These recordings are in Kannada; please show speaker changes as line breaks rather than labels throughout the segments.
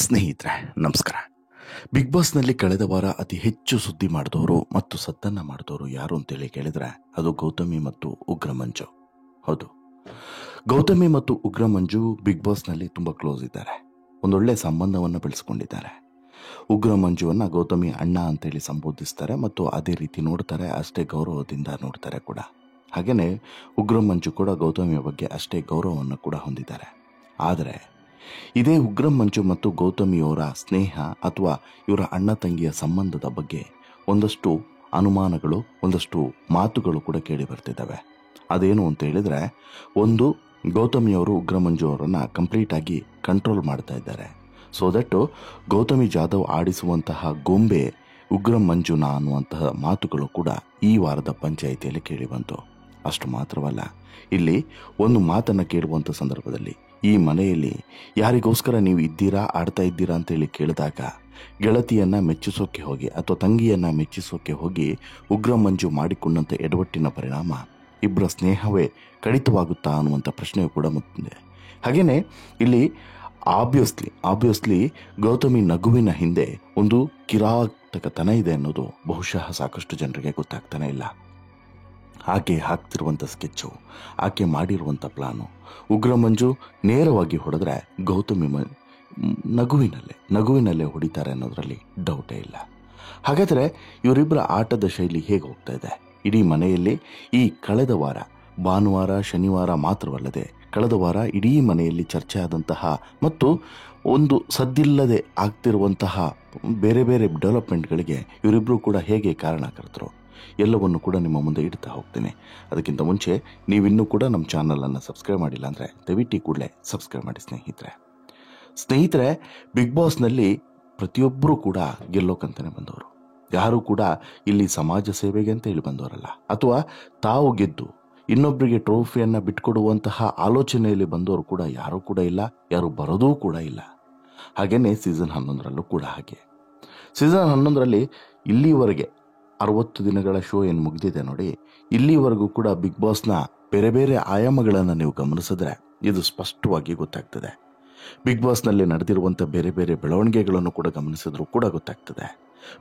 ಸ್ನೇಹಿತರೆ, ನಮಸ್ಕಾರ. ಬಿಗ್ ಬಾಸ್ನಲ್ಲಿ ಕಳೆದ ವಾರ ಅತಿ ಹೆಚ್ಚು ಸುದ್ದಿ ಮಾಡಿದವರು ಮತ್ತು ಸದ್ದನ್ನ ಮಾಡಿದವರು ಯಾರು ಅಂತೇಳಿ ಕೇಳಿದ್ರೆ ಅದು ಗೌತಮಿ ಮತ್ತು ಉಗ್ರ ಮಂಜು. ಹೌದು, ಗೌತಮಿ ಮತ್ತು ಉಗ್ರ ಮಂಜು ಬಿಗ್ ಬಾಸ್ನಲ್ಲಿ ತುಂಬ ಕ್ಲೋಸ್ ಇದ್ದಾರೆ. ಒಂದೊಳ್ಳೆ ಸಂಬಂಧವನ್ನು ಬೆಳೆಸ್ಕೊಂಡಿದ್ದಾರೆ. ಉಗ್ರ ಮಂಜುವನ್ನು ಗೌತಮಿ ಅಣ್ಣ ಅಂತೇಳಿ ಸಂಬೋಧಿಸ್ತಾರೆ ಮತ್ತು ಅದೇ ರೀತಿ ನೋಡ್ತಾರೆ, ಅಷ್ಟೇ ಗೌರವದಿಂದ ನೋಡ್ತಾರೆ ಕೂಡ. ಹಾಗೆಯೇ ಉಗ್ರ ಮಂಜು ಕೂಡ ಗೌತಮಿಯ ಬಗ್ಗೆ ಅಷ್ಟೇ ಗೌರವವನ್ನು ಕೂಡ ಹೊಂದಿದ್ದಾರೆ. ಆದರೆ ಇದೇ ಉಗ್ರ ಮಂಜು ಮತ್ತು ಗೌತಮಿಯವರ ಸ್ನೇಹ ಅಥವಾ ಇವರ ಅಣ್ಣ ತಂಗಿಯ ಸಂಬಂಧದ ಬಗ್ಗೆ ಒಂದಷ್ಟು ಅನುಮಾನಗಳು, ಒಂದಷ್ಟು ಮಾತುಗಳು ಕೂಡ ಕೇಳಿ ಬರ್ತಿದ್ದಾವೆ. ಅದೇನು ಅಂತ ಹೇಳಿದ್ರೆ, ಒಂದು, ಗೌತಮಿಯವರು ಉಗ್ರ ಮಂಜು ಅವರನ್ನು ಕಂಪ್ಲೀಟಾಗಿ ಕಂಟ್ರೋಲ್ ಮಾಡ್ತಾ ಇದ್ದಾರೆ. ಸೊ ದಟ್ ಗೌತಮಿ ಜಾಧವ್ ಆಡಿಸುವಂತಹ ಗೊಂಬೆ ಉಗ್ರ ಮಂಜುನಾ ಅನ್ನುವಂತಹ ಮಾತುಗಳು ಕೂಡ ಈ ವಾರದ ಪಂಚಾಯಿತಿಯಲ್ಲಿ ಕೇಳಿ ಬಂತು. ಅಷ್ಟು ಮಾತ್ರವಲ್ಲ, ಇಲ್ಲಿ ಒಂದು ಮಾತನ್ನು ಕೇಳುವಂಥ ಸಂದರ್ಭದಲ್ಲಿ ಈ ಮನೆಯಲ್ಲಿ ಯಾರಿಗೋಸ್ಕರ ನೀವು ಇದ್ದೀರಾ, ಆಡ್ತಾ ಇದ್ದೀರಾ ಅಂತೇಳಿ ಕೇಳಿದಾಗ ಗೆಳತಿಯನ್ನು ಮೆಚ್ಚಿಸೋಕೆ ಹೋಗಿ ಅಥವಾ ತಂಗಿಯನ್ನು ಮೆಚ್ಚಿಸೋಕೆ ಹೋಗಿ ಉಗ್ರ ಮಂಜು ಮಾಡಿಕೊಂಡಂಥ ಎಡವಟ್ಟಿನ ಪರಿಣಾಮ ಇಬ್ಬರ ಸ್ನೇಹವೇ ಕಡಿತವಾಗುತ್ತಾ ಅನ್ನುವಂಥ ಪ್ರಶ್ನೆಯೂ ಕೂಡ ಮುಂದೆ. ಹಾಗೆಯೇ ಇಲ್ಲಿ ಆಬ್ವಿಯಸ್ಲಿ ಗೌತಮಿ ನಗುವಿನ ಹಿಂದೆ ಒಂದು ಕಿರಾತಕತನ ಇದೆ ಅನ್ನೋದು ಬಹುಶಃ ಸಾಕಷ್ಟು ಜನರಿಗೆ ಗೊತ್ತಾಗ್ತಾನೆ ಇಲ್ಲ. ಆಕೆ ಹಾಕ್ತಿರುವಂಥ ಸ್ಕೆಚ್ಚು, ಆಕೆ ಮಾಡಿರುವಂಥ ಪ್ಲಾನು, ಉಗ್ರ ಮಂಜು ನೇರವಾಗಿ ಹೊಡೆದ್ರೆ ಗೌತಮಿ ನಗುವಿನಲ್ಲೇ ಹೊಡಿತಾರೆ ಅನ್ನೋದರಲ್ಲಿ ಡೌಟೇ ಇಲ್ಲ. ಹಾಗಾದರೆ ಇವರಿಬ್ಬರ ಆಟದ ಶೈಲಿ ಹೇಗೆ ಹೋಗ್ತಾ ಇದೆ? ಇಡೀ ಮನೆಯಲ್ಲಿ ಈ ಕಳೆದ ವಾರ ಭಾನುವಾರ ಶನಿವಾರ ಮಾತ್ರವಲ್ಲದೆ ಕಳೆದ ವಾರ ಇಡೀ ಮನೆಯಲ್ಲಿ ಚರ್ಚೆ ಆದಂತಹ ಮತ್ತು ಒಂದು ಸದ್ದಿಲ್ಲದೆ ಆಗ್ತಿರುವಂತಹ ಬೇರೆ ಬೇರೆ ಡೆವಲಪ್ಮೆಂಟ್ಗಳಿಗೆ ಇವರಿಬ್ಬರು ಕೂಡ ಹೇಗೆ ಕಾರಣಕರ್ತರು ಎಲ್ಲವನ್ನು ಕೂಡ ನಿಮ್ಮ ಮುಂದೆ ಇಡ್ತಾ ಹೋಗ್ತೇನೆ. ಅದಕ್ಕಿಂತ ಮುಂಚೆ ನೀವಿನ್ನೂ ಕೂಡ ನಮ್ಮ ಚಾನಲನ್ನು ಸಬ್ಸ್ಕ್ರೈಬ್ ಮಾಡಿಲ್ಲ ಅಂದರೆ ದಯವಿಟ್ಟು ಕೂಡಲೇ ಸಬ್ಸ್ಕ್ರೈಬ್ ಮಾಡಿ ಸ್ನೇಹಿತರೆ. ಬಿಗ್ ಬಾಸ್ನಲ್ಲಿ ಪ್ರತಿಯೊಬ್ಬರೂ ಕೂಡ ಗೆಲ್ಲೋಕಂತಾನೆ ಬಂದವರು. ಯಾರೂ ಕೂಡ ಇಲ್ಲಿ ಸಮಾಜ ಸೇವೆಗೆ ಅಂತ ಹೇಳಿ ಬಂದವರಲ್ಲ, ಅಥವಾ ತಾವು ಗೆದ್ದು ಇನ್ನೊಬ್ಬರಿಗೆ ಟ್ರೋಫಿಯನ್ನು ಬಿಟ್ಕೊಡುವಂತಹ ಆಲೋಚನೆಯಲ್ಲಿ ಬಂದವರು ಕೂಡ ಯಾರೂ ಕೂಡ ಇಲ್ಲ, ಯಾರು ಬರೋದೂ ಕೂಡ ಇಲ್ಲ. ಹಾಗೆಯೇ ಸೀಸನ್ 11ರಲ್ಲೂ ಕೂಡ ಹಾಗೆ. ಸೀಸನ್ 11ರಲ್ಲಿ ಇಲ್ಲಿವರೆಗೆ 60 ದಿನಗಳ ಶೋ ಏನು ಮುಗಿದಿದೆ ನೋಡಿ, ಇಲ್ಲಿವರೆಗೂ ಕೂಡ ಬಿಗ್ ಬಾಸ್ನ ಬೇರೆ ಬೇರೆ ಆಯಾಮಗಳನ್ನು ನೀವು ಗಮನಿಸಿದ್ರೆ ಇದು ಸ್ಪಷ್ಟವಾಗಿ ಗೊತ್ತಾಗ್ತದೆ. ಬಿಗ್ ಬಾಸ್ನಲ್ಲಿ ನಡೆದಿರುವಂಥ ಬೇರೆ ಬೇರೆ ಬೆಳವಣಿಗೆಗಳನ್ನು ಕೂಡ ಗಮನಿಸಿದ್ರೂ ಕೂಡ ಗೊತ್ತಾಗ್ತದೆ.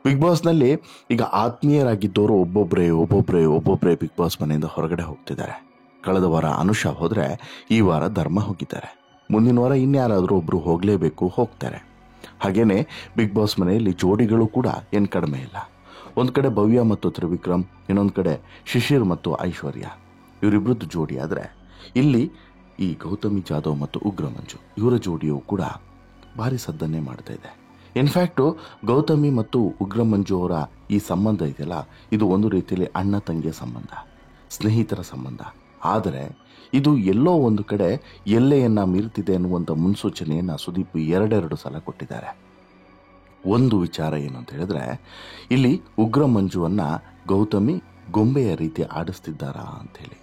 ಬಿಗ್ ಬಾಸ್ನಲ್ಲಿ ಈಗ ಆತ್ಮೀಯರಾಗಿದ್ದವರು ಒಬ್ಬೊಬ್ಬರೇ ಬಿಗ್ ಬಾಸ್ ಮನೆಯಿಂದ ಹೊರಗಡೆ ಹೋಗ್ತಿದ್ದಾರೆ. ಕಳೆದ ವಾರ ಅನುಷಾ ಹೋದರೆ ಈ ವಾರ ಧರ್ಮ ಹೋಗಿದ್ದಾರೆ. ಮುಂದಿನ ವಾರ ಇನ್ಯಾರಾದರೂ ಒಬ್ಬರು ಹೋಗಲೇಬೇಕು, ಹೋಗ್ತಾರೆ. ಹಾಗೆಯೇ ಬಿಗ್ ಬಾಸ್ ಮನೆಯಲ್ಲಿ ಜೋಡಿಗಳು ಕೂಡ ಏನು ಕಡಿಮೆ ಇಲ್ಲ. ಒಂದು ಕಡೆ ಭವ್ಯ ಮತ್ತು ತ್ರಿವಿಕ್ರಮ್, ಇನ್ನೊಂದು ಕಡೆ ಶಿಶಿರ್ ಮತ್ತು ಐಶ್ವರ್ಯ, ಇವರಿಬ್ಬರದ್ದು ಜೋಡಿ. ಆದರೆ ಇಲ್ಲಿ ಈ ಗೌತಮಿ ಜಾಧವ್ ಮತ್ತು ಉಗ್ರ ಮಂಜು ಇವರ ಜೋಡಿಯು ಕೂಡ ಭಾರಿ ಸದ್ದನ್ನೇ ಮಾಡ್ತಾ ಇದೆ. ಇನ್ಫ್ಯಾಕ್ಟು ಗೌತಮಿ ಮತ್ತು ಉಗ್ರ ಮಂಜು ಅವರ ಈ ಸಂಬಂಧ ಇದೆಯಲ್ಲ, ಇದು ಒಂದು ರೀತಿಯಲ್ಲಿ ಅಣ್ಣ ತಂಗಿಯ ಸಂಬಂಧ, ಸ್ನೇಹಿತರ ಸಂಬಂಧ. ಆದರೆ ಇದು ಎಲ್ಲೋ ಒಂದು ಕಡೆ ಎಲ್ಲೆಯನ್ನು ಮೀರ್ತಿದೆ ಅನ್ನುವಂಥ ಮುನ್ಸೂಚನೆಯನ್ನು ಸುದೀಪ್ ಎರಡೆರಡು ಸಲ ಕೊಟ್ಟಿದ್ದಾರೆ. ಒಂದು ವಿಚಾರ ಏನು ಅಂತ ಹೇಳಿದ್ರೆ, ಇಲ್ಲಿ ಉಗ್ರ ಮಂಜುವನ್ನು ಗೌತಮಿ ಗೊಂಬೆಯ ರೀತಿ ಆಡಿಸ್ತಿದ್ದಾರಾ ಅಂಥೇಳಿ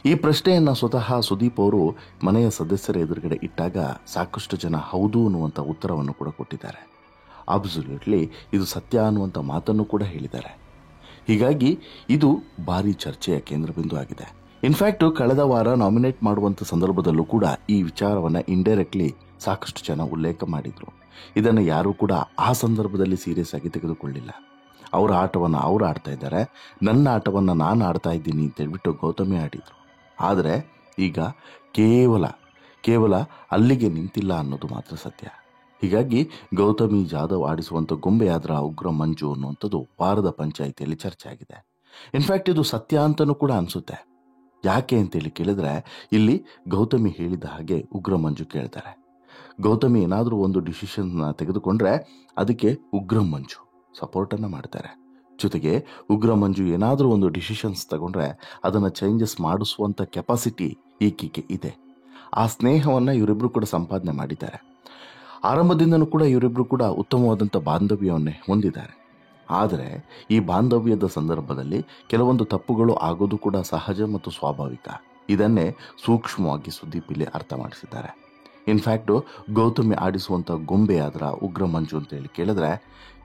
ಈ ಪ್ರಶ್ನೆಯನ್ನು ಸ್ವತಃ ಸುದೀಪ್ ಅವರು ಮನೆಯ ಸದಸ್ಯರ ಎದುರುಗಡೆ ಇಟ್ಟಾಗ ಸಾಕಷ್ಟು ಜನ ಹೌದು ಅನ್ನುವಂಥ ಉತ್ತರವನ್ನು ಕೂಡ ಕೊಟ್ಟಿದ್ದಾರೆ. ಅಬ್ಸಲ್ಯೂಟ್ಲಿ ಇದು ಸತ್ಯ ಅನ್ನುವಂಥ ಮಾತನ್ನು ಕೂಡ ಹೇಳಿದ್ದಾರೆ. ಹೀಗಾಗಿ ಇದು ಭಾರಿ ಚರ್ಚೆಯ ಕೇಂದ್ರಬಿಂದು ಆಗಿದೆ. ಇನ್ಫ್ಯಾಕ್ಟು ಕಳೆದ ವಾರ ನಾಮಿನೇಟ್ ಮಾಡುವಂಥ ಸಂದರ್ಭದಲ್ಲೂ ಕೂಡ ಈ ವಿಚಾರವನ್ನು ಇಂಡೈರೆಕ್ಟ್ಲಿ ಸಾಕಷ್ಟು ಜನ ಉಲ್ಲೇಖ ಮಾಡಿದರು. ಇದನ್ನು ಯಾರೂ ಕೂಡ ಆ ಸಂದರ್ಭದಲ್ಲಿ ಸೀರಿಯಸ್ ಆಗಿ ತೆಗೆದುಕೊಳ್ಳಿಲ್ಲ. ಅವರ ಆಟವನ್ನು ಅವರು ಆಡ್ತಾ ಇದ್ದಾರೆ, ನನ್ನ ಆಟವನ್ನು ನಾನು ಆಡ್ತಾ ಇದ್ದೀನಿ ಅಂತ ಹೇಳ್ಬಿಟ್ಟು ಗೌತಮಿ ಆಡಿದರು. ಆದರೆ ಈಗ ಕೇವಲ ಅಲ್ಲಿಗೆ ನಿಂತಿಲ್ಲ ಅನ್ನೋದು ಮಾತ್ರ ಸತ್ಯ. ಹೀಗಾಗಿ ಗೌತಮಿ ಜಾಧವ್ ಆಡಿಸುವಂಥ ಗೊಂಬೆಯಾದ್ರ ಉಗ್ರ ಮಂಜು ಅನ್ನುವಂಥದ್ದು ವಾರದ ಪಂಚಾಯಿತಿಯಲ್ಲಿ ಚರ್ಚೆ ಆಗಿದೆ. ಇನ್ಫ್ಯಾಕ್ಟ್ ಇದು ಸತ್ಯ ಅಂತಲೂ ಕೂಡ ಅನಿಸುತ್ತೆ. ಯಾಕೆ ಅಂತೇಳಿ ಕೇಳಿದ್ರೆ, ಇಲ್ಲಿ ಗೌತಮಿ ಹೇಳಿದ ಹಾಗೆ ಉಗ್ರ ಮಂಜು ಕೇಳ್ತಾರೆ. ಗೌತಮಿ ಏನಾದರೂ ಒಂದು ಡಿಸಿಷನ್ನ ತೆಗೆದುಕೊಂಡ್ರೆ ಅದಕ್ಕೆ ಉಗ್ರ ಮಂಜು ಸಪೋರ್ಟನ್ನು ಮಾಡ್ತಾರೆ. ಜೊತೆಗೆ ಉಗ್ರ ಮಂಜು ಏನಾದರೂ ಒಂದು ಡಿಸಿಷನ್ಸ್ ತಗೊಂಡ್ರೆ ಅದನ್ನು ಚೇಂಜಸ್ ಮಾಡಿಸುವಂಥ ಕೆಪಾಸಿಟಿ ಈಕೆಗೆ ಇದೆ. ಆ ಸ್ನೇಹವನ್ನು ಇವರಿಬ್ಬರು ಕೂಡ ಸಂಪಾದನೆ ಮಾಡಿದ್ದಾರೆ. ಆರಂಭದಿಂದನೂ ಕೂಡ ಇವರಿಬ್ಬರು ಕೂಡ ಉತ್ತಮವಾದಂಥ ಬಾಂಧವ್ಯವನ್ನೇ ಹೊಂದಿದ್ದಾರೆ. ಆದರೆ ಈ ಬಾಂಧವ್ಯದ ಸಂದರ್ಭದಲ್ಲಿ ಕೆಲವೊಂದು ತಪ್ಪುಗಳು ಆಗೋದು ಕೂಡ ಸಹಜ ಮತ್ತು ಸ್ವಾಭಾವಿಕ. ಇದನ್ನೇ ಸೂಕ್ಷ್ಮವಾಗಿ ಸುದೀಪ್ ಇಲ್ಲಿ ಅರ್ಥ ಮಾಡಿಸಿದ್ದಾರೆ. ಇನ್ಫ್ಯಾಕ್ಟು ಗೌತಮಿ ಆಡಿಸುವಂಥ ಗೊಂಬೆ ಆದ್ರ ಉಗ್ರ ಮಂಜು ಅಂತೇಳಿ ಕೇಳಿದ್ರೆ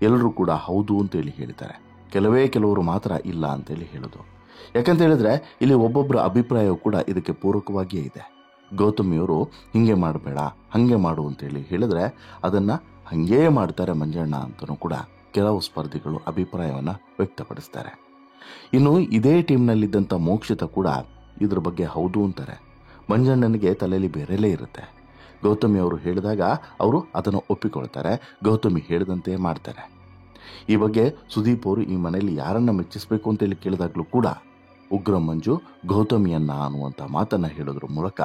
ಎಲ್ಲರೂ ಕೂಡ ಹೌದು ಅಂತೇಳಿ ಹೇಳ್ತಾರೆ. ಕೆಲವರು ಮಾತ್ರ ಇಲ್ಲ ಅಂತೇಳಿ ಹೇಳೋದು. ಯಾಕಂತ ಹೇಳಿದ್ರೆ ಇಲ್ಲಿ ಒಬ್ಬೊಬ್ಬರ ಅಭಿಪ್ರಾಯವೂ ಕೂಡ ಇದಕ್ಕೆ ಪೂರಕವಾಗಿಯೇ ಇದೆ. ಗೌತಮಿಯವರು ಹಿಂಗೆ ಮಾಡಬೇಡ ಹಾಗೆ ಮಾಡು ಅಂತೇಳಿ ಹೇಳಿದ್ರೆ ಅದನ್ನು ಹಾಗೇ ಮಾಡ್ತಾರೆ ಮಂಜಣ್ಣ ಅಂತಲೂ ಕೂಡ ಕೆಲವು ಸ್ಪರ್ಧಿಗಳು ಅಭಿಪ್ರಾಯವನ್ನು ವ್ಯಕ್ತಪಡಿಸ್ತಾರೆ. ಇನ್ನು ಇದೇ ಟೀಮ್ನಲ್ಲಿದ್ದಂಥ ಮೋಕ್ಷಿತ ಕೂಡ ಇದ್ರ ಬಗ್ಗೆ ಹೌದು ಅಂತಾರೆ. ಮಂಜಣ್ಣನಿಗೆ ತಲೆಯಲ್ಲಿ ಬೇರೆಲೇ ಇರುತ್ತೆ. ಗೌತಮಿ ಅವರು ಹೇಳಿದಾಗ ಅವರು ಅದನ್ನು ಒಪ್ಪಿಕೊಳ್ತಾರೆ, ಗೌತಮಿ ಹೇಳಿದಂತೆ ಮಾಡ್ತಾರೆ. ಈ ಬಗ್ಗೆ ಸುದೀಪ್ ಅವರು ಈ ಮನೆಯಲ್ಲಿ ಯಾರನ್ನ ಮೆಚ್ಚಿಸಬೇಕು ಅಂತೇಳಿ ಕೇಳಿದಾಗಲೂ ಕೂಡ ಉಗ್ರ ಮಂಜು ಗೌತಮಿಯನ್ನ ಅನ್ನುವಂಥ ಮಾತನ್ನು ಹೇಳೋದ್ರ ಮೂಲಕ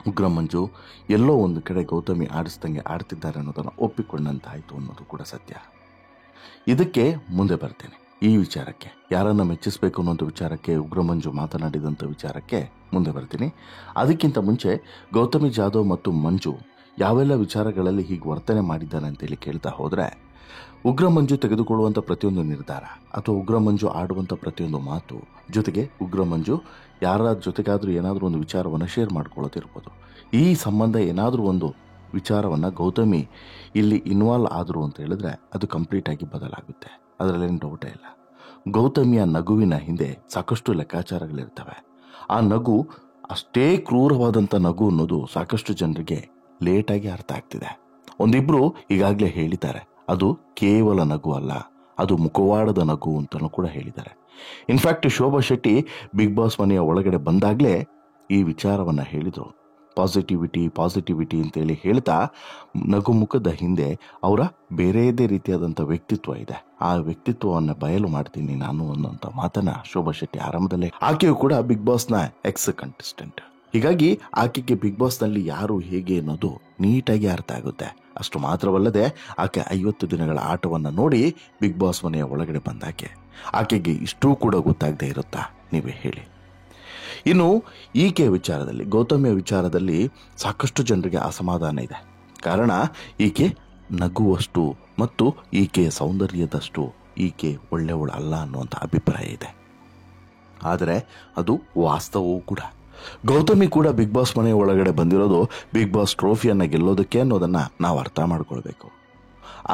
ಉಗ್ರ ಮಂಜು ಎಲ್ಲೋ ಒಂದು ಕಡೆ ಗೌತಮಿ ಆಡಿಸ್ದಂಗೆ ಆಡ್ತಿದ್ದಾರೆ ಅನ್ನೋದನ್ನು ಒಪ್ಪಿಕೊಂಡಂತಾಯಿತು ಅನ್ನೋದು ಕೂಡ ಸತ್ಯ. ಇದಕ್ಕೆ ಮುಂದೆ ಬರ್ತೇನೆ. ಈ ವಿಚಾರಕ್ಕೆ ಯಾರನ್ನು ಮೆಚ್ಚಿಸಬೇಕು ಅನ್ನೋಂಥ ವಿಚಾರಕ್ಕೆ, ಉಗ್ರ ಮಂಜು ಮಾತನಾಡಿದಂಥ ವಿಚಾರಕ್ಕೆ ಮುಂದೆ ಬರ್ತೀನಿ. ಅದಕ್ಕಿಂತ ಮುಂಚೆ ಗೌತಮಿ ಜಾಧವ್ ಮತ್ತು ಮಂಜು ಯಾವೆಲ್ಲ ವಿಚಾರಗಳಲ್ಲಿ ಹೀಗೆ ವರ್ತನೆ ಮಾಡಿದ್ದಾನೆ ಅಂತೇಳಿ ಕೇಳ್ತಾ ಹೋದರೆ, ಉಗ್ರ ಮಂಜು ತೆಗೆದುಕೊಳ್ಳುವಂಥ ಪ್ರತಿಯೊಂದು ನಿರ್ಧಾರ ಅಥವಾ ಉಗ್ರ ಮಂಜು ಆಡುವಂಥ ಪ್ರತಿಯೊಂದು ಮಾತು, ಜೊತೆಗೆ ಉಗ್ರ ಮಂಜು ಯಾರ ಜೊತೆಗಾದರೂ ಏನಾದರೂ ಒಂದು ವಿಚಾರವನ್ನು ಶೇರ್ ಮಾಡ್ಕೊಳ್ಳೋದಿರ್ಬೋದು, ಈ ಸಂಬಂಧ ಏನಾದರೂ ಒಂದು ವಿಚಾರವನ್ನು ಗೌತಮಿ ಇಲ್ಲಿ ಇನ್ವಾಲ್ವ್ ಆದರು ಅಂತ ಹೇಳಿದ್ರೆ ಅದು ಕಂಪ್ಲೀಟಾಗಿ ಬದಲಾಗುತ್ತೆ. ಅದರಲ್ಲೇನು ಡೌಟೇ ಇಲ್ಲ. ಗೌತಮಿಯ ನಗುವಿನ ಹಿಂದೆ ಸಾಕಷ್ಟು ಲೆಕ್ಕಾಚಾರಗಳಿರ್ತವೆ. ಆ ನಗು ಅಷ್ಟೇ ಕ್ರೂರವಾದಂಥ ನಗು ಅನ್ನೋದು ಸಾಕಷ್ಟು ಜನರಿಗೆ ಲೇಟಾಗಿ ಅರ್ಥ ಆಗ್ತಿದೆ. ಒಂದಿಬ್ಬರು ಈಗಾಗಲೇ ಹೇಳಿದ್ದಾರೆ, ಅದು ಕೇವಲ ನಗು ಅಲ್ಲ, ಅದು ಮುಖವಾಡದ ನಗು ಅಂತಲೂ ಕೂಡ ಹೇಳಿದ್ದಾರೆ. In fact Shobha Shetty Bigg Boss ಮನೆಯ ಒಳಗಡೆ ಬಂದಾಗಲೇ ಈ ವಿಚಾರವನ್ನು ಹೇಳಿದರು. ಪಾಸಿಟಿವಿಟಿ ಅಂತೇಳಿ ಹೇಳ್ತಾ ನಗು ಮುಖದ ಹಿಂದೆ ಅವರ ಬೇರೆಯದೇ ರೀತಿಯಾದಂಥ ವ್ಯಕ್ತಿತ್ವ ಇದೆ, ಆ ವ್ಯಕ್ತಿತ್ವವನ್ನು ಬಯಲು ಮಾಡ್ತೀನಿ ನಾನು ಅನ್ನೋಂಥ ಮಾತನ್ನ ಶೋಭಾ ಶೆಟ್ಟಿ ಆರಂಭದಲ್ಲೇ. ಆಕೆಯು ಕೂಡ ಬಿಗ್ ಬಾಸ್ನ ಎಕ್ಸ್ ಕಂಟೆಸ್ಟೆಂಟ್. ಹೀಗಾಗಿ ಆಕೆಗೆ ಬಿಗ್ ಬಾಸ್ನಲ್ಲಿ ಯಾರು ಹೇಗೆ ಅನ್ನೋದು ನೀಟಾಗಿ ಅರ್ಥ ಆಗುತ್ತೆ. ಅಷ್ಟು ಮಾತ್ರವಲ್ಲದೆ ಆಕೆ 50 ದಿನಗಳ ಆಟವನ್ನು ನೋಡಿ ಬಿಗ್ ಬಾಸ್ ಮನೆಯ ಒಳಗಡೆ ಬಂದಾಕೆ ಆಕೆಗೆ ಇಷ್ಟೂ ಕೂಡ ಗೊತ್ತಾಗದೇ ಇರುತ್ತಾ, ನೀವೇ ಹೇಳಿ. ಇನ್ನು ಈಕೆ ವಿಚಾರದಲ್ಲಿ, ಗೌತಮಿಯ ವಿಚಾರದಲ್ಲಿ ಸಾಕಷ್ಟು ಜನರಿಗೆ ಅಸಮಾಧಾನ ಇದೆ. ಕಾರಣ ಈಕೆ ನಗುವಷ್ಟು ಮತ್ತು ಈಕೆಯ ಸೌಂದರ್ಯದಷ್ಟು ಈಕೆ ಒಳ್ಳೆಯವಳು ಅಲ್ಲ ಅನ್ನುವಂಥ ಅಭಿಪ್ರಾಯ ಇದೆ. ಆದರೆ ಅದು ವಾಸ್ತವವೂ ಕೂಡ. ಗೌತಮಿ ಕೂಡ ಬಿಗ್ ಬಾಸ್ ಮನೆಯ ಒಳಗಡೆ ಬಂದಿರೋದು ಬಿಗ್ ಬಾಸ್ ಟ್ರೋಫಿಯನ್ನು ಗೆಲ್ಲೋದಕ್ಕೆ ಅನ್ನೋದನ್ನು ನಾವು ಅರ್ಥ ಮಾಡ್ಕೊಳ್ಬೇಕು.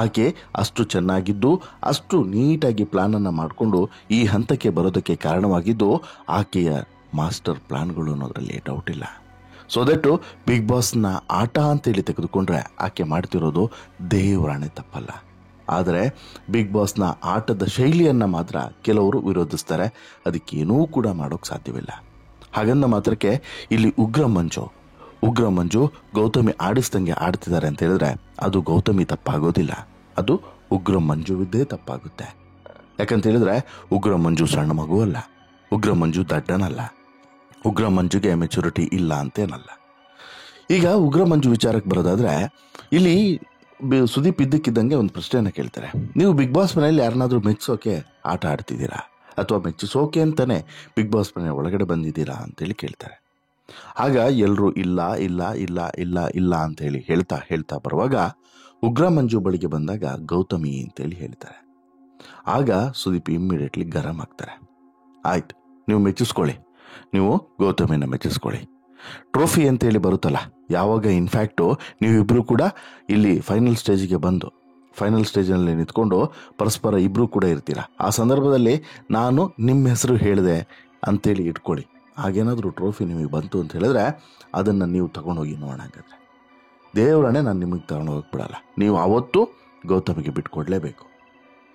ಆಕೆ ಅಷ್ಟು ಚೆನ್ನಾಗಿದ್ದು, ಅಷ್ಟು ನೀಟಾಗಿ ಪ್ಲಾನನ್ನು ಮಾಡಿಕೊಂಡು ಈ ಹಂತಕ್ಕೆ ಬರೋದಕ್ಕೆ ಕಾರಣವಾಗಿದ್ದು ಆಕೆಯ ಮಾಸ್ಟರ್ ಪ್ಲಾನ್ಗಳು ಅನ್ನೋದರಲ್ಲಿ ಡೌಟ್ ಇಲ್ಲ. ಸೊ ದಟ್ ಬಿಗ್ ಬಾಸ್ನ ಆಟ ಅಂತೇಳಿ ತೆಗೆದುಕೊಂಡ್ರೆ ಆಕೆ ಮಾಡ್ತಿರೋದು ದೇವರಾಣೆ ತಪ್ಪಲ್ಲ. ಆದರೆ ಬಿಗ್ ಬಾಸ್ನ ಆಟದ ಶೈಲಿಯನ್ನು ಮಾತ್ರ ಕೆಲವರು ವಿರೋಧಿಸ್ತಾರೆ. ಅದಕ್ಕೇನೂ ಕೂಡ ಮಾಡೋಕ್ಕೆ ಸಾಧ್ಯವಿಲ್ಲ. ಹಾಗಂದ ಮಾತ್ರಕ್ಕೆ ಇಲ್ಲಿ ಉಗ್ರ ಮಂಜು ಗೌತಮಿ ಆಡಿಸ್ದಂಗೆ ಆಡ್ತಿದ್ದಾರೆ ಅಂತ ಹೇಳಿದ್ರೆ ಅದು ಗೌತಮಿ ತಪ್ಪಾಗೋದಿಲ್ಲ, ಅದು ಉಗ್ರ ಮಂಜುವಿದ್ದೇ ತಪ್ಪಾಗುತ್ತೆ. ಯಾಕಂತ ಹೇಳಿದ್ರೆ ಉಗ್ರ ಮಂಜು ಸಣ್ಣ ಮಗು ಅಲ್ಲ, ಉಗ್ರ ಮಂಜು ದಡ್ಡನಲ್ಲ, ಉಗ್ರ ಮಂಜುಗೆ ಮೆಚುರಿಟಿ ಇಲ್ಲ ಅಂತೇನಲ್ಲ. ಈಗ ಉಗ್ರ ಮಂಜು ವಿಚಾರಕ್ಕೆ ಬರೋದಾದ್ರೆ ಇಲ್ಲಿ ಸುದೀಪ್ ಇದ್ದಕ್ಕಿದ್ದಂಗೆ ಒಂದು ಪ್ರಶ್ನೆಯನ್ನು ಕೇಳ್ತಾರೆ, ನೀವು ಬಿಗ್ ಬಾಸ್ ಮನೆಯಲ್ಲಿ ಯಾರನ್ನಾದ್ರೂ ಮೆಚ್ಚಿಸೋಕೆ ಆಟ ಆಡ್ತಿದ್ದೀರಾ ಅಥವಾ ಮೆಚ್ಚಿಸೋಕೆ ಅಂತಾನೆ ಬಿಗ್ ಬಾಸ್ ಮನೆ ಒಳಗಡೆ ಬಂದಿದ್ದೀರಾ ಅಂತೇಳಿ ಕೇಳ್ತಾರೆ. ಆಗ ಎಲ್ಲರೂ ಇಲ್ಲ ಇಲ್ಲ ಇಲ್ಲ ಇಲ್ಲ ಇಲ್ಲ ಅಂತೇಳಿ ಹೇಳ್ತಾ ಬರುವಾಗ ಉಗ್ರ ಮಂಜು ಬಳಿಗೆ ಬಂದಾಗ ಗೌತಮಿ ಅಂತೇಳಿ ಹೇಳ್ತಾರೆ. ಆಗ ಸುದೀಪ್ ಇಮ್ಮಿಡಿಯೇಟ್ಲಿ ಗರಂ ಆಗ್ತಾರೆ. ಆಯ್ತು, ನೀವು ಮೆಚ್ಚಿಸ್ಕೊಳ್ಳಿ, ನೀವು ಗೌತಮಿನ ಮೆಚ್ಚಿಸ್ಕೊಳ್ಳಿ. ಟ್ರೋಫಿ ಅಂತೇಳಿ ಬರುತ್ತಲ್ಲ, ಯಾವಾಗ ಇನ್ಫ್ಯಾಕ್ಟು ನೀವಿಬ್ಬರು ಕೂಡ ಇಲ್ಲಿ ಫೈನಲ್ ಸ್ಟೇಜ್ನಲ್ಲಿ ನಿಂತ್ಕೊಂಡು ಪರಸ್ಪರ ಇಬ್ಬರು ಕೂಡ ಇರ್ತೀರ. ಆ ಸಂದರ್ಭದಲ್ಲಿ ನಾನು ನಿಮ್ಮ ಹೆಸರು ಹೇಳಿದೆ ಅಂತೇಳಿ ಇಟ್ಕೊಳ್ಳಿ. ಹಾಗೇನಾದರೂ ಟ್ರೋಫಿ ನಿಮಗೆ ಬಂತು ಅಂತ ಹೇಳಿದ್ರೆ ಅದನ್ನು ನೀವು ತಗೊಂಡೋಗಿ ನೋಡೋಣ. ಹಾಗಾದರೆ ದೇವರನ್ನೇ ನಾನು ನಿಮಗೆ ತಗೊಂಡೋಗಕ್ಕೆ ಬಿಡಲ್ಲ. ನೀವು ಅವತ್ತು ಗೌತಮಿಗೆ ಬಿಟ್ಕೊಡ್ಲೇಬೇಕು,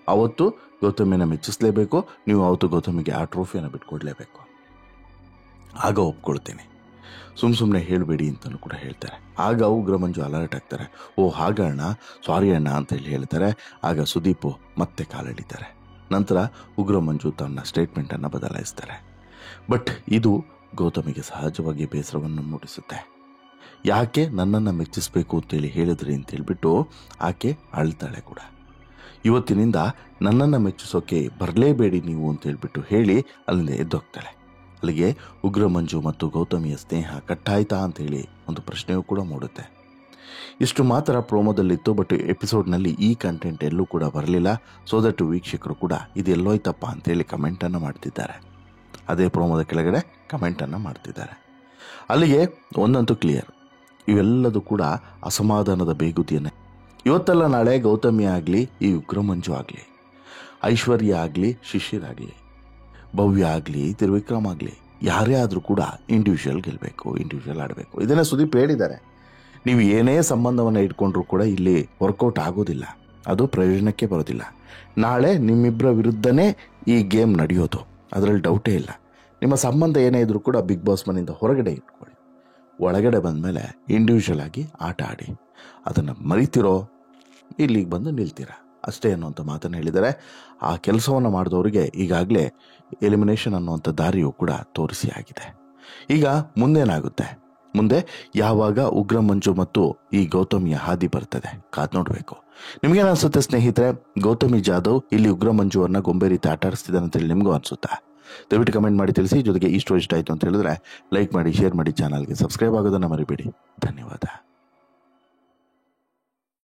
ಅವತ್ತು ಗೌತಮಿನ ಮೆಚ್ಚಿಸಲೇಬೇಕು, ನೀವು ಅವತ್ತು ಗೌತಮಿಗೆ ಆ ಟ್ರೋಫಿಯನ್ನು ಬಿಟ್ಕೊಡ್ಲೇಬೇಕು. ಆಗ ಒಪ್ಕೊಳ್ತೀನಿ, ಸುಮ್ಮನೆ ಹೇಳಬೇಡಿ ಅಂತಲೂ ಕೂಡ ಹೇಳ್ತಾರೆ. ಆಗ ಉಗ್ರ ಮಂಜು ಅಲರ್ಟ್ ಆಗ್ತಾರೆ. ಓ ಹಾಗ ಅಣ್ಣ, ಸಾರಿ ಅಣ್ಣ ಅಂತೇಳಿ ಹೇಳ್ತಾರೆ. ಆಗ ಸುದೀಪು ಮತ್ತೆ ಕಾಲೆಳಿತಾರೆ. ನಂತರ ಉಗ್ರ ಮಂಜು ತನ್ನ ಸ್ಟೇಟ್ಮೆಂಟನ್ನು ಬದಲಾಯಿಸ್ತಾರೆ. ಬಟ್ ಇದು ಗೌತಮಿಗೆ ಸಹಜವಾಗಿ ಬೇಸರವನ್ನು ಮೂಡಿಸುತ್ತೆ. ಯಾಕೆ ನನ್ನನ್ನು ಮೆಚ್ಚಿಸಬೇಕು ಅಂತೇಳಿ ಹೇಳಿದ್ರಿ ಅಂತೇಳ್ಬಿಟ್ಟು ಆಕೆ ಅಳ್ತಾಳೆ ಕೂಡ. ಇವತ್ತಿನಿಂದ ನನ್ನನ್ನು ಮೆಚ್ಚಿಸೋಕೆ ಬರಲೇಬೇಡಿ ನೀವು ಅಂತೇಳ್ಬಿಟ್ಟು ಹೇಳಿ ಅಲ್ಲಿಂದ ಎದ್ದೋಗ್ತಾಳೆ. ಅಲ್ಲಿಗೆ ಉಗ್ರ ಮಂಜು ಮತ್ತು ಗೌತಮಿಯ ಸ್ನೇಹ ಕಟ್ಟಾಯ್ತಾ ಅಂತೇಳಿ ಒಂದು ಪ್ರಶ್ನೆಯೂ ಕೂಡ ಮೂಡುತ್ತೆ. ಇಷ್ಟು ಮಾತ್ರ ಪ್ರೋಮೋದಲ್ಲಿತ್ತು. ಬಟ್ ಎಪಿಸೋಡ್ನಲ್ಲಿ ಈ ಕಂಟೆಂಟ್ ಎಲ್ಲೂ ಕೂಡ ಬರಲಿಲ್ಲ. ಸೊ ದಟ್ ವೀಕ್ಷಕರು ಕೂಡ ಇದೆಲ್ಲೋಯ್ತಪ್ಪ ಅಂತೇಳಿ ಕಮೆಂಟನ್ನು ಮಾಡ್ತಿದ್ದಾರೆ. ಅದೇ ಪ್ರೋಮೋದ ಕೆಳಗಡೆ ಕಮೆಂಟನ್ನು ಮಾಡ್ತಿದ್ದಾರೆ. ಅಲ್ಲಿಗೆ ಒಂದಂತೂ ಕ್ಲಿಯರ್, ಇವೆಲ್ಲದೂ ಕೂಡ ಅಸಮಾಧಾನದ ಬೇಗುದಿಯನ್ನೇ. ಇವತ್ತಲ್ಲ ನಾಳೆ ಗೌತಮಿ ಆಗಲಿ, ಈ ಉಗ್ರ ಮಂಜು ಆಗಲಿ, ಐಶ್ವರ್ಯ ಆಗಲಿ, ಶಿಶಿರ್ ಆಗಲಿ, ಭವ್ಯ ಆಗಲಿ, ತ್ರಿವಿಕ್ರಮ್ ಆಗಲಿ, ಯಾರೇ ಆದರೂ ಕೂಡ ಇಂಡಿವಿಜುವಲ್ ಗೆಲ್ಲಬೇಕು, ಇಂಡಿವಿಜುವಲ್ ಆಡಬೇಕು. ಇದನ್ನೇ ಸುದೀಪ್ ಹೇಳಿದ್ದಾರೆ. ನೀವು ಏನೇ ಸಂಬಂಧವನ್ನು ಇಟ್ಕೊಂಡ್ರೂ ಕೂಡ ಇಲ್ಲಿ ವರ್ಕೌಟ್ ಆಗೋದಿಲ್ಲ, ಅದು ಪ್ರಯೋಜನಕ್ಕೆ ಬರೋದಿಲ್ಲ. ನಾಳೆ ನಿಮ್ಮಿಬ್ಬರ ವಿರುದ್ಧನೇ ಈ ಗೇಮ್ ನಡೆಯೋದು, ಅದರಲ್ಲಿ ಡೌಟೇ ಇಲ್ಲ. ನಿಮ್ಮ ಸಂಬಂಧ ಏನೇ ಇದ್ರೂ ಕೂಡ ಬಿಗ್ ಬಾಸ್ ಮನೆಯಿಂದ ಹೊರಗಡೆ ಇಟ್ಕೊಳ್ಳಿ. ಒಳಗಡೆ ಬಂದಮೇಲೆ ಇಂಡಿವಿಜುವಲ್ ಆಗಿ ಆಟ ಆಡಿ. ಅದನ್ನು ಮರಿತಿರೋ ಇಲ್ಲಿಗೆ ಬಂದು ನಿಲ್ತೀರ ಅಷ್ಟೇ ಅನ್ನುವಂಥ ಮಾತನ್ನು ಹೇಳಿದ್ದಾರೆ. ಆ ಕೆಲಸವನ್ನು ಮಾಡಿದವರಿಗೆ ಈಗಾಗಲೇ ಎಲಿಮಿನೇಷನ್ ಅನ್ನುವಂಥ ದಾರಿಯೂ ಕೂಡ ತೋರಿಸಿ ಆಗಿದೆ. ಈಗ ಮುಂದೇನಾಗುತ್ತೆ, ಮುಂದೆ ಯಾವಾಗ ಉಗ್ರ ಮಂಜು ಮತ್ತು ಈ ಗೌತಮಿಯ ಹಾದಿ ಬರ್ತದೆ ಕಾದ್ ನೋಡಬೇಕು. ನಿಮಗೇನು ಅನ್ಸುತ್ತೆ ಸ್ನೇಹಿತರೆ? ಗೌತಮಿ ಜಾಧವ್ ಇಲ್ಲಿ ಉಗ್ರ ಮಂಜುವನ್ನ ಗೊಂಬೆ ರೀತಿ ಆಟ ಆಡಿಸ್ತಿದ್ದಾನೆ ಅಂತೇಳಿ ನಿಮಗೂ ಅನ್ಸುತ್ತಾ? ದಯವಿಟ್ಟು ಕಮೆಂಟ್ ಮಾಡಿ ತಿಳಿಸಿ. ಜೊತೆಗೆ ಇಷ್ಟು ಇಷ್ಟ ಆಯಿತು ಅಂತ ಹೇಳಿದ್ರೆ ಲೈಕ್ ಮಾಡಿ, ಶೇರ್ ಮಾಡಿ, ಚಾನಲ್ಗೆ ಸಬ್ಸ್ಕ್ರೈಬ್ ಆಗೋದನ್ನು ಮರಿಬೇಡಿ. ಧನ್ಯವಾದ.